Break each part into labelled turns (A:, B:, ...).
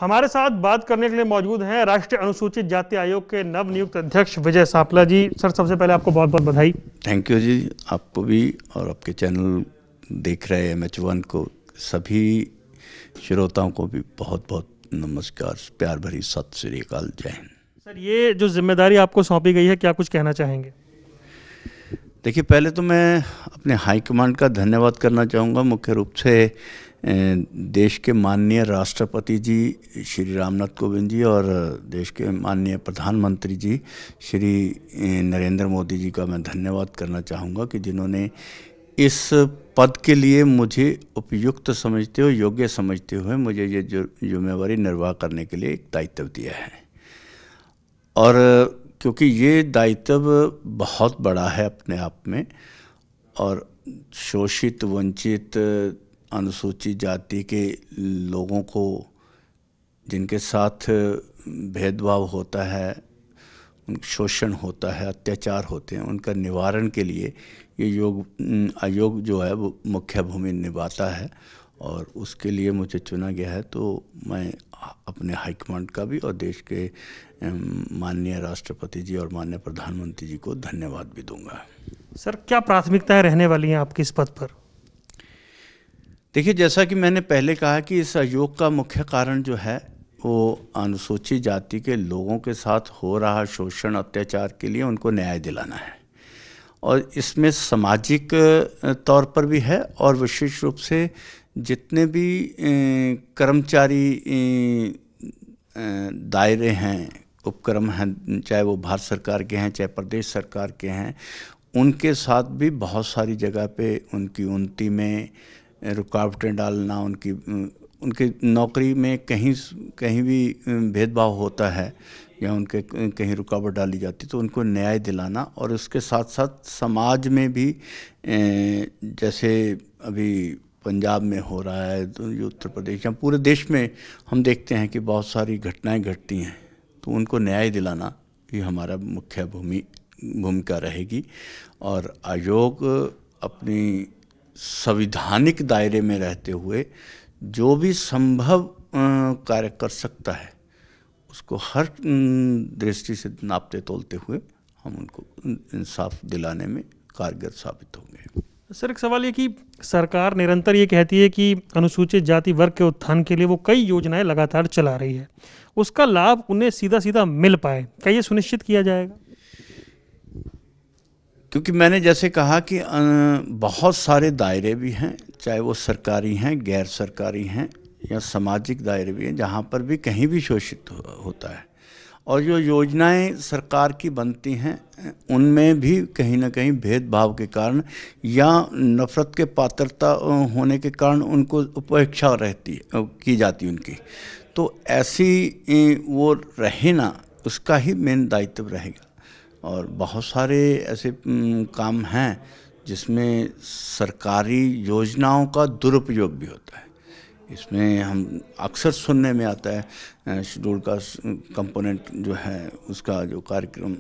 A: हमारे साथ बात करने के लिए मौजूद हैं राष्ट्रीय अनुसूचित जाति आयोग के नवनियुक्त अध्यक्ष विजय सापला जी। सर, सबसे पहले आपको बहुत बहुत बधाई।
B: थैंक यू जी, आपको भी और आपके चैनल देख रहे MH1 को सभी श्रोताओं को भी बहुत बहुत नमस्कार, प्यार भरी सत श्री अकाल, जय हिंद।
A: सर, ये जो जिम्मेदारी आपको सौंपी गई है, क्या कुछ कहना चाहेंगे?
B: देखिए, पहले तो मैं अपने हाईकमांड का धन्यवाद करना चाहूँगा, मुख्य रूप से देश के माननीय राष्ट्रपति जी श्री रामनाथ कोविंद जी और देश के माननीय प्रधानमंत्री जी श्री नरेंद्र मोदी जी का मैं धन्यवाद करना चाहूँगा कि जिन्होंने इस पद के लिए मुझे उपयुक्त समझते हुए, योग्य समझते हुए मुझे ये जिम्मेवारी निर्वाह करने के लिए एक दायित्व दिया है। और क्योंकि ये दायित्व बहुत बड़ा है अपने आप में, और शोषित, वंचित, अनुसूचित जाति के लोगों को जिनके साथ भेदभाव होता है, शोषण होता है, अत्याचार होते हैं, उनका निवारण के लिए ये आयोग जो है वो मुख्य भूमिका निभाता है और उसके लिए मुझे चुना गया है। तो मैं अपने हाईकमांड का भी और देश के माननीय राष्ट्रपति जी और माननीय प्रधानमंत्री जी को धन्यवाद भी दूंगा।
A: सर, क्या प्राथमिकताएं रहने वाली हैं आपकी इस पद पर?
B: देखिए, जैसा कि मैंने पहले कहा कि इस आयोग का मुख्य कारण जो है वो अनुसूचित जाति के लोगों के साथ हो रहा शोषण, अत्याचार के लिए उनको न्याय दिलाना है। और इसमें सामाजिक तौर पर भी है और विशेष रूप से जितने भी कर्मचारी दायरे हैं, उपक्रम हैं, चाहे वो भारत सरकार के हैं चाहे प्रदेश सरकार के हैं, उनके साथ भी बहुत सारी जगह पे उनकी उन्नति में रुकावटें डालना, उनकी नौकरी में कहीं भी भेदभाव होता है या उनके कहीं रुकावट डाली जाती तो उनको न्याय दिलाना। और उसके साथ साथ समाज में भी जैसे अभी पंजाब में हो रहा है, तो उत्तर प्रदेश या पूरे देश में हम देखते हैं कि बहुत सारी घटनाएं घटती हैं, तो उनको न्याय दिलाना ये हमारा मुख्य भूमिका रहेगी। और आयोग अपनी संवैधानिक दायरे में रहते हुए जो भी संभव कार्य कर सकता है उसको हर दृष्टि से नापते तोलते हुए हम उनको इंसाफ दिलाने में कारगर साबित होंगे।
A: सर, एक सवाल ये कि सरकार निरंतर ये कहती है कि अनुसूचित जाति वर्ग के उत्थान के लिए वो कई योजनाएं लगातार चला रही है, उसका लाभ उन्हें सीधा सीधा मिल पाए, क्या ये सुनिश्चित किया जाएगा?
B: क्योंकि मैंने जैसे कहा कि बहुत सारे दायरे भी हैं, चाहे वो सरकारी हैं, गैर सरकारी हैं या सामाजिक दायरे भी हैं, जहाँ पर भी कहीं भी शोषित होता है। और जो योजनाएं सरकार की बनती हैं उनमें भी कहीं ना कहीं भेदभाव के कारण या नफरत के पात्रता होने के कारण उनको उपेक्षा की जाती उनकी, तो ऐसी वो रहे ना, उसका ही मेन दायित्व रहेगा। और बहुत सारे ऐसे काम हैं जिसमें सरकारी योजनाओं का दुरुपयोग भी होता है। इसमें हम अक्सर सुनने में आता है शेड्यूल का कंपोनेंट जो है उसका जो कार्यक्रम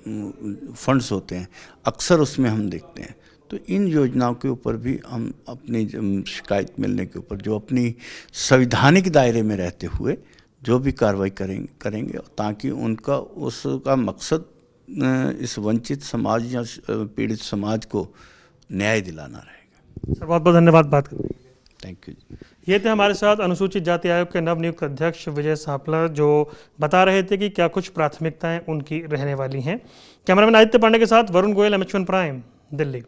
B: फंड्स होते हैं, अक्सर उसमें हम देखते हैं। तो इन योजनाओं के ऊपर भी हम अपनी शिकायत मिलने के ऊपर जो अपनी संवैधानिक दायरे में रहते हुए जो भी कार्रवाई करेंगे ताकि उनका उसका मकसद इस वंचित समाज या पीड़ित समाज को न्याय दिलाना रहेगा।
A: सर, बहुत बहुत धन्यवाद बात करने के लिए।
B: Thank you.
A: ये थे हमारे साथ अनुसूचित जाति आयोग के नवनियुक्त अध्यक्ष विजय सापला, जो बता रहे थे कि क्या कुछ प्राथमिकताएं उनकी रहने वाली हैं। कैमरामैन आदित्य पांडे के साथ वरुण गोयल, MH1 प्राइम, दिल्ली।